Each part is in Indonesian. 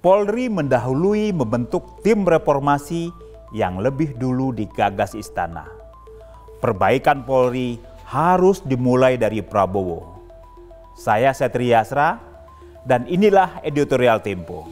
Polri mendahului membentuk tim reformasi yang lebih dulu digagas istana. Perbaikan Polri harus dimulai dari Prabowo. Saya Setri Yasra dan inilah editorial Tempo.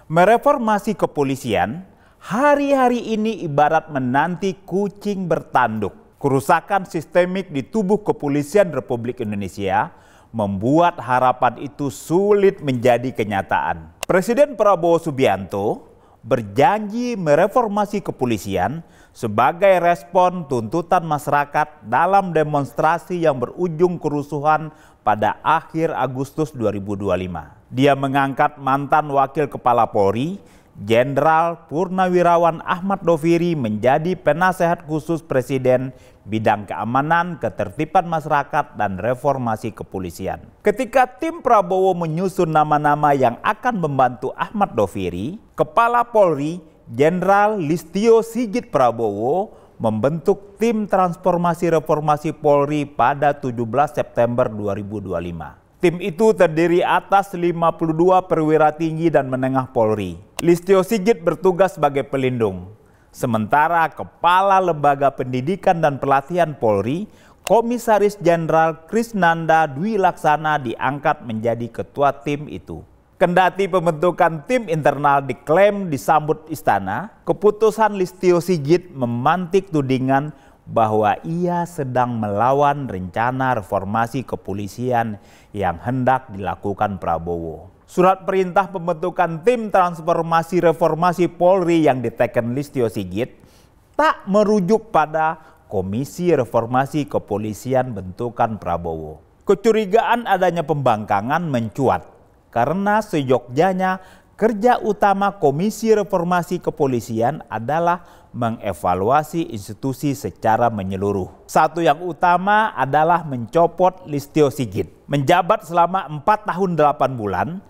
Mereformasi kepolisian hari-hari ini ibarat menanti kucing bertanduk. Kerusakan sistemik di tubuh kepolisian Republik Indonesia membuat harapan itu sulit menjadi kenyataan. Presiden Prabowo Subianto berjanji mereformasi kepolisian sebagai respon tuntutan masyarakat dalam demonstrasi yang berujung kerusuhan pada akhir Agustus 2025. Dia mengangkat mantan Wakil Kepala Polri, Jenderal Purnawirawan Ahmad Doviri menjadi penasehat khusus Presiden bidang keamanan, ketertiban masyarakat, dan reformasi kepolisian. Ketika tim Prabowo menyusun nama-nama yang akan membantu Ahmad Doviri, Kepala Polri, Jenderal Listio Sigit Prabowo membentuk tim transformasi reformasi Polri pada 17 September 2025. Tim itu terdiri atas 52 perwira tinggi dan menengah Polri. Listio Sigit bertugas sebagai pelindung. Sementara Kepala Lembaga Pendidikan dan Pelatihan Polri, Komisaris Jenderal Krisnanda Dwi Laksana diangkat menjadi ketua tim itu. Kendati pembentukan tim internal diklaim disambut istana, keputusan Listio Sigit memantik tudingan bahwa ia sedang melawan rencana reformasi kepolisian yang hendak dilakukan Prabowo. Surat perintah pembentukan tim transformasi reformasi Polri yang diteken Listio Sigit tak merujuk pada Komisi Reformasi Kepolisian bentukan Prabowo. Kecurigaan adanya pembangkangan mencuat karena seyogyanya kerja utama Komisi Reformasi Kepolisian adalah mengevaluasi institusi secara menyeluruh. Satu yang utama adalah mencopot Listio Sigit. Menjabat selama 4 tahun 8 bulan,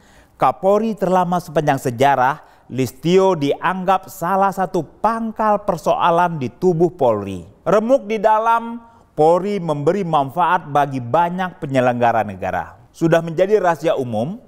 Kapolri terlama sepanjang sejarah, Listio dianggap salah satu pangkal persoalan di tubuh Polri. Remuk di dalam, Polri memberi manfaat bagi banyak penyelenggara negara. Sudah menjadi rahasia umum,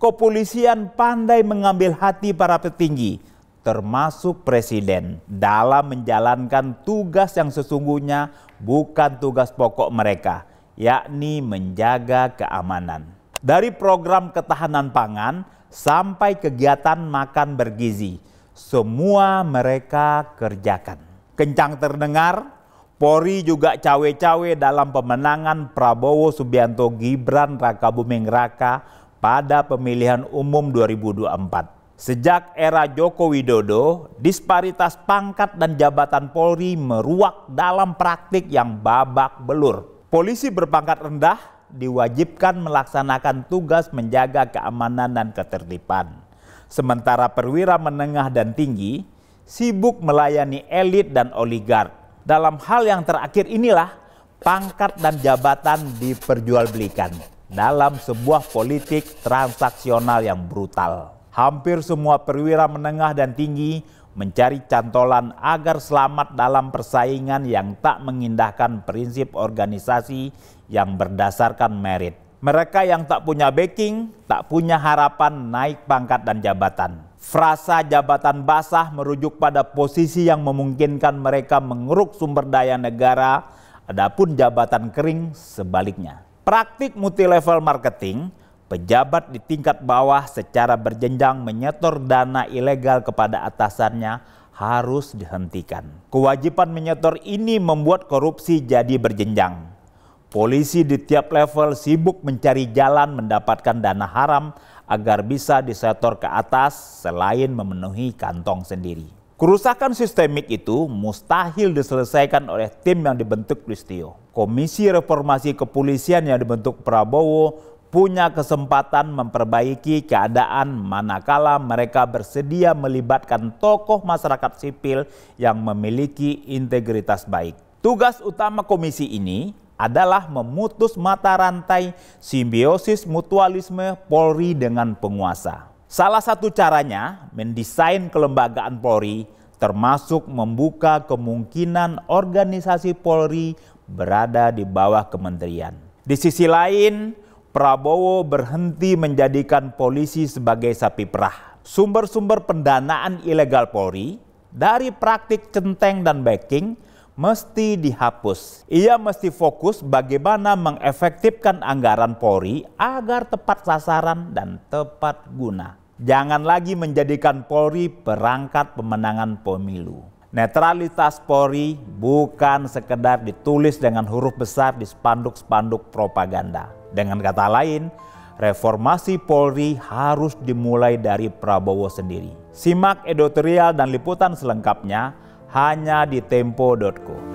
kepolisian pandai mengambil hati para petinggi, termasuk Presiden, dalam menjalankan tugas yang sesungguhnya bukan tugas pokok mereka, yakni menjaga keamanan. Dari program ketahanan pangan sampai kegiatan makan bergizi, semua mereka kerjakan. Kencang terdengar, Polri juga cawe-cawe dalam pemenangan Prabowo Subianto Gibran Rakabuming Raka pada pemilihan umum 2024. Sejak era Joko Widodo, disparitas pangkat dan jabatan Polri meruak dalam praktik yang babak belur. Polisi berpangkat rendah diwajibkan melaksanakan tugas menjaga keamanan dan ketertiban. Sementara perwira menengah dan tinggi sibuk melayani elit dan oligark. Dalam hal yang terakhir inilah pangkat dan jabatan diperjualbelikan dalam sebuah politik transaksional yang brutal. Hampir semua perwira menengah dan tinggi mencari cantolan agar selamat dalam persaingan yang tak mengindahkan prinsip organisasi yang berdasarkan merit. Mereka yang tak punya backing, tak punya harapan naik pangkat dan jabatan. Frasa jabatan basah merujuk pada posisi yang memungkinkan mereka mengeruk sumber daya negara, adapun jabatan kering sebaliknya. Praktik multilevel marketing, pejabat di tingkat bawah secara berjenjang menyetor dana ilegal kepada atasannya harus dihentikan. Kewajiban menyetor ini membuat korupsi jadi berjenjang. Polisi di tiap level sibuk mencari jalan mendapatkan dana haram agar bisa disetor ke atas selain memenuhi kantong sendiri. Kerusakan sistemik itu mustahil diselesaikan oleh tim yang dibentuk Listio. Komisi Reformasi Kepolisian yang dibentuk Prabowo punya kesempatan memperbaiki keadaan manakala mereka bersedia melibatkan tokoh masyarakat sipil yang memiliki integritas baik. Tugas utama komisi ini adalah memutus mata rantai simbiosis mutualisme Polri dengan penguasa. Salah satu caranya mendesain kelembagaan Polri termasuk membuka kemungkinan organisasi Polri berada di bawah kementerian. Di sisi lain, Prabowo berhenti menjadikan polisi sebagai sapi perah. Sumber-sumber pendanaan ilegal Polri dari praktik centeng dan backing mesti dihapus. Ia mesti fokus bagaimana mengefektifkan anggaran Polri agar tepat sasaran dan tepat guna. Jangan lagi menjadikan Polri perangkat pemenangan pemilu. Netralitas Polri bukan sekedar ditulis dengan huruf besar di spanduk-spanduk propaganda. Dengan kata lain, reformasi Polri harus dimulai dari Prabowo sendiri. Simak editorial dan liputan selengkapnya hanya di tempo.co.